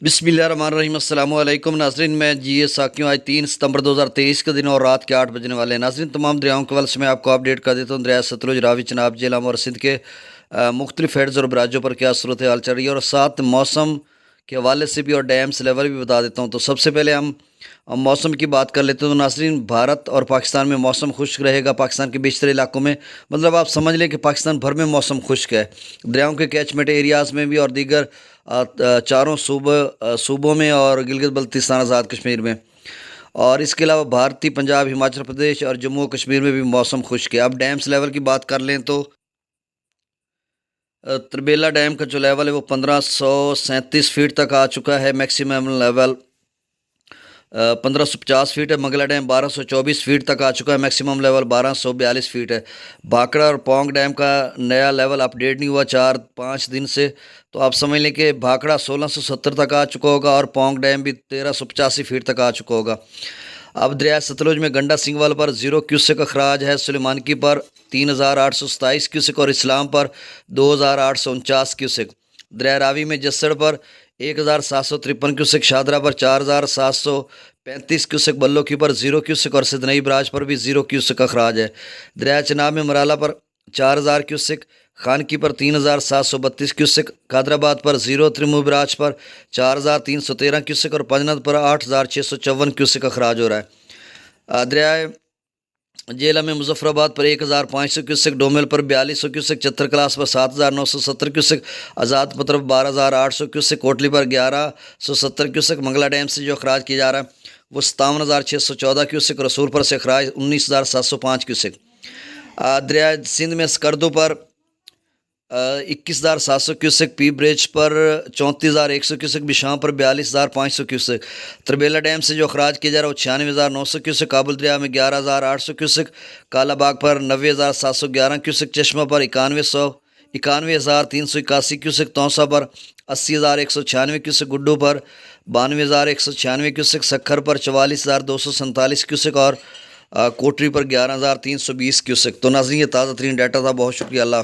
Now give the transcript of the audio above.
बिस्मिल्लाहिर्रहमानिर्रहीम अस्सलामुअलैकुम नाज़रीन, मैं जी ए साकियों। आज 3 सितंबर 2023 के दिन और रात के 8 बजने वाले हैं। नाज़रीन, तमाम दरियाओं के हवाले से मैं आपको अपडेट कर देता हूँ। दरिया सतलुज, रावी, चनाब, झेलम और सिंध के मुख्तलिफ हेड्स और बराजों पर क्या सूरत हाल चल रही है, और साथ मौसम के हवाले से भी और डैम्स लेवल भी बता देता हूँ। तो सबसे पहले हम मौसम की बात कर लेते हैं। तो नाज़रीन, भारत और पाकिस्तान में मौसम खुश्क रहेगा। पाकिस्तान के बेशतर इलाकों में, मतलब आप समझ लें कि पाकिस्तान भर में मौसम खुश्क है। दरियाओं के कैचमेंट एरियाज़ में भी और दीगर चारों सूबों में और गिलगित बल्तिस्तान आज़ाद कश्मीर में, और इसके अलावा भारतीय पंजाब, हिमाचल प्रदेश और जम्मू और कश्मीर में भी मौसम खुश्क है। अब डैम्स लेवल की बात कर लें तो तरबेला डैम का जो लेवल है वो 1537 फीट तक आ चुका है। मैक्सिमम लेवल 1550 फीट है। मंगला डैम 1224 फीट तक आ चुका है। मैक्सिमम लेवल 1242 फीट है। भाखड़ा और पोंग डैम का नया लेवल अपडेट नहीं हुआ 4-5 दिन से, तो आप समझ लें कि भाखड़ा 1670 तक आ चुका होगा और पोंग डैम भी 1385 फीट तक आ चुका होगा। अब दरिया सतलुज में गंडा सिंगवाल पर 0 क्यूसेक अखराज है। सुलेमानकी पर 3827 क्यूसेक और इस्लाम पर 2849 क्यूसेक। दरिया रावी में जस्सड़ पर 1753 क्यूसेक, शादरा पर 4735 क्यूसेक, बल्लो की पर 0 क्यूसेक और सिदनई बराज पर भी 0 क्यूसेक अखराज है। दरिया चनाब में मराला पर 4000 क्यूसेक, खानकी पर 3732 क्यूसेक, कादराबाद पर 0, त्रिमू बराज पर 4313 क्यूसेक और पंजनद पर 8654 क्यूसेक अखराज हो रहा है। दरिया झेलम में मुजफ्फराबाद पर 1500 क्यूसेक, डोमेल पर 4200 क्यूसेक, चत्तर क्लास पर 7970 क्यूसेक, आज़ाद पर 12800 क्यूसेक, कोटली पर 1170 क्यूसेक। मंगला डैम से जो अखराज किया जा रहा है वो 57,614 क्यूसेक, रसूल पर से अखराज 19,705 क्यूसेक। दरिया सिंध में स्कर्दो पर 21,700 क्यूसेक, पी ब्रिज पर 34,100 क्यूसेक, बिशाम पर 42,500 क्यूसेक। तरबेला डैम से जो अखराज किया जा रहा है वो 96,900 क्यूसेक। काबुल दरिया में 11,800 क्यूसेक, कालाबाग पर 90,711 क्यूसेक, चश्मा पर 91,381 क्यूसेक, तौसा पर 80,196 क्यूसेक, गुड्डू पर 92,196 क्यूसेक, सखर पर 44,247 क्यूसेक और कोटरी पर 11,320 क्यूसेक। तो नाज़रीन, ये ताज़ा तरीन डाटा था। बहुत शुक्रिया। अल्लाह।